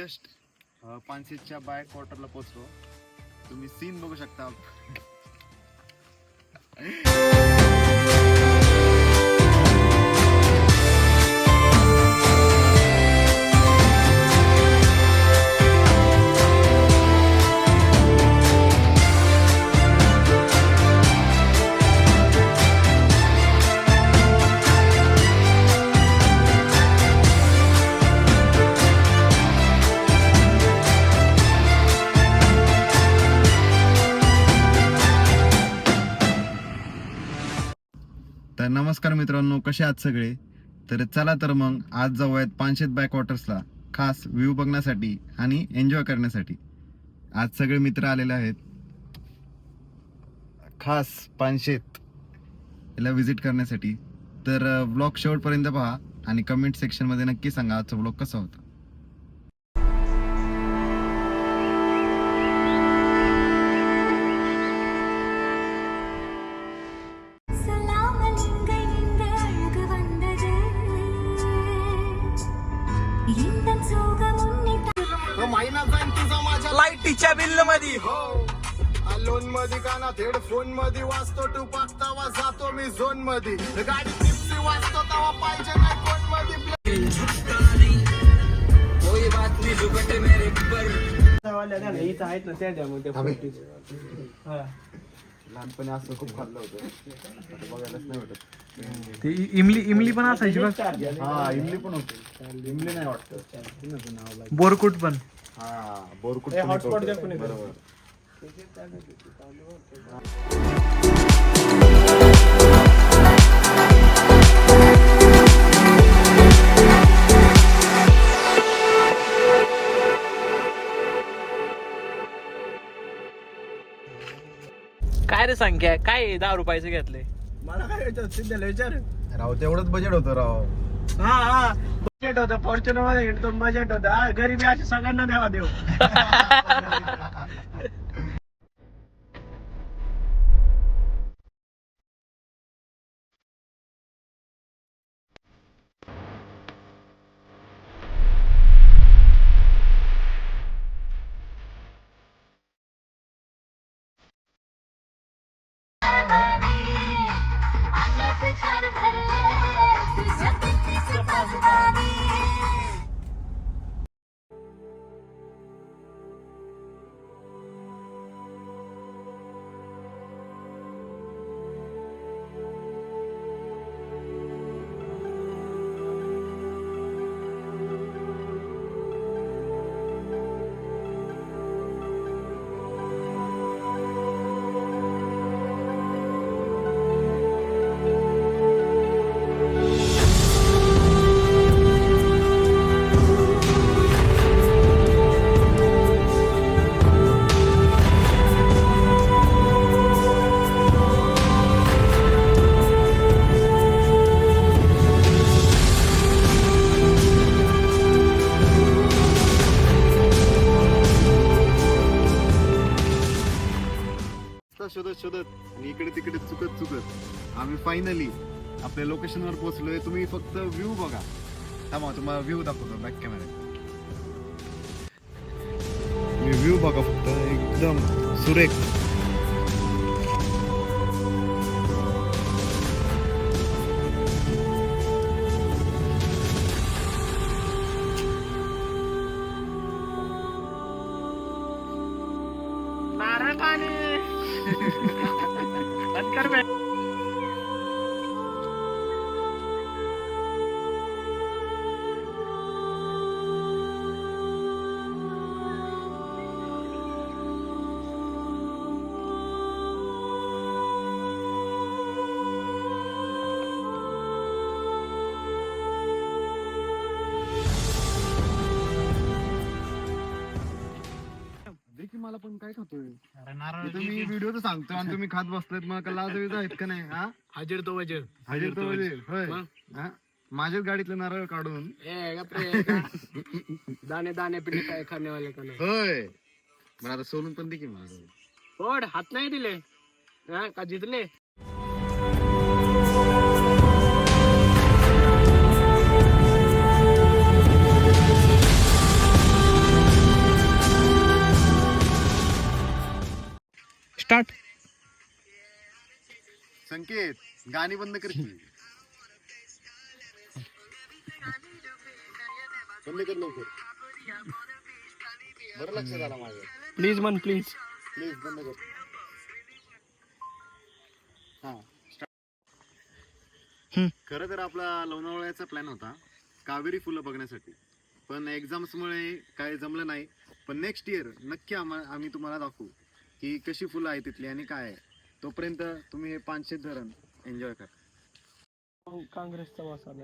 Just पानशेतच्या back क्वार्टरला पोहोचलो. तुम्ही scene बघू शकता. तर नमस्कार मित्रांनो, कसे आहात सगळे. तर चला तर मग आज जाऊयात पानशेत बॅकवॉटर्सला, खास व्ह्यू बघण्यासाठी आणि एन्जॉय करण्यासाठी. आज सगळे मित्र आलेले आहेत खास पानशेत याला व्हिजिट करण्यासाठी. तर व्लॉग शेवटपर्यंत पहा आणि कमेंट सेक्शन मध्ये नक्की सांगा आजचा व्लॉग कसा होता. महिना जाईन तुझा माझ्या लाईटीच्या बिल मध्ये लोन मध्ये गाना थेड फोन मध्ये वाचतो तू पाचतावा जातो मी झोन मध्ये गाडी टिप्सी वाचतो तवा पाहिजे नाही फोन मध्ये कोई बात नाही जुगटे मेरे ऊपर इथं आहेत ना त्याच्यामध्ये लहानपणी असं खूप खाल्लं होतं, बघायलाच नाही भेटत. ती इमली पण असायची बघ. हा इमली पण होती. इमली नाही वाटत, बोरकुट पण. हा बोरकुट हॉटस्पॉट बरोबर. काय रे संख्या काय 10 रुपयाचं घेतले? मला काय विचार विचार राव तेवढंच बजेट होतं राव. हा बजेट होतं. फॉर्च्युनर मध्ये घेतो बजेट होतं. गरीबी अशी सगळ्यांना द्यावा देऊ. शोधत आणि इकडे तिकडे चुकत आम्ही फायनली आपल्या लोकेशनवर पोहोचलोय. तुम्ही फक्त व्ह्यू बघा. थांबा तुम्हाला व्ह्यू दाखवतो बॅक कॅमेऱ्यात. व्ह्यू बघा फक्त, एकदम सुरेख. नारळ पाणी मला पण काय खातोय मी व्हिडिओ तर सांगतोय आणि तुम्ही खात बसलात. मग लाज आहेत का नाही? हा हजर तो वजर होय. माझ्याच गाडीतलं नारळ काढून दाणे दाणे पिढी काय खाण्यावाले का नाही? होय. मला आता सोलून पण दे की ओढ हात नाही दिले का जितले? स्टार्ट. संकेत गाणी बंद कर की. बंद कर लवकर. बरं लक्षात आलं माझं. प्लीज मन प्लीज. प्लीज बंद कर. हा खरं तर आपला लोणावळ्याचा प्लॅन होता कावेरी फुलं बघण्यासाठी, पण एक्झाम्समुळे काय जमलं नाही. पण नेक्स्ट इयर नक्की आम्ही तुम्हाला दाखवू की कशी फुलं आहे तिथली आणि काय आहे. तोपर्यंत तुम्ही हे 500 धरण एन्जॉय करा. काँग्रेसचा मसाला.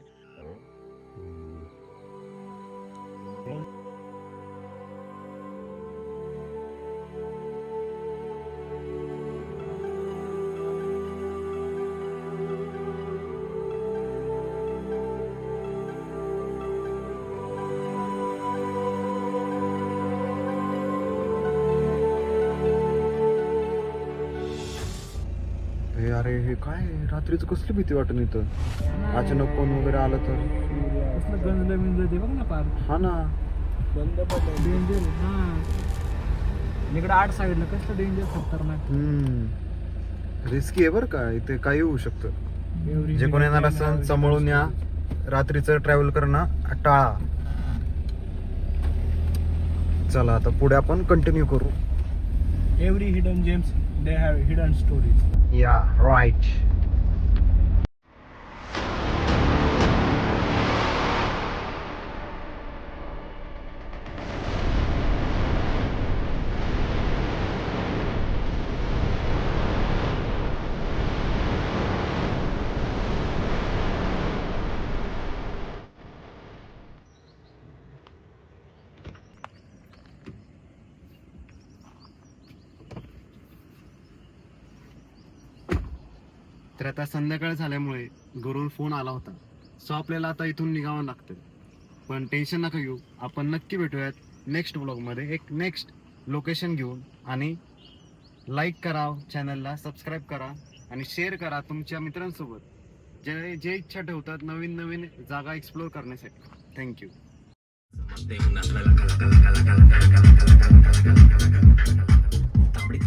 अरे हे काय रात्रीचं कसली भीती वाटून इथं. अचानक कोण वगैरे आलं तर. कसलं गंजलं बिंजलं ते बघ ना पार. हा ना बंद पडलं डेंजर. हा इकडे 8 साईडला कसलं डेंजर खतरनाक. रिस्की आहे बरं का. इथे काही होऊ शकतं. जे कोण येणार असेल सांभाळून या. रात्रीचं ट्रॅव्हल करणं टाळा. चला आता पुढे आपण कंटिन्यू करू. Every hidden gems they have hidden stories. या राईट. तर आता संध्याकाळ झाल्यामुळे घरून फोन आला होता, सो आपल्याला आता इथून निघावं लागतं. पण टेन्शन नका घेऊ, आपण नक्की भेटूयात नेक्स्ट ब्लॉगमध्ये एक नेक्स्ट लोकेशन घेऊन. आणि लाईक करा, चॅनलला सबस्क्राईब करा आणि शेअर करा तुमच्या मित्रांसोबत जे इच्छा ठेवतात नवीन नवीन जागा एक्सप्लोर करण्यासाठी. थँक्यू. तांबडी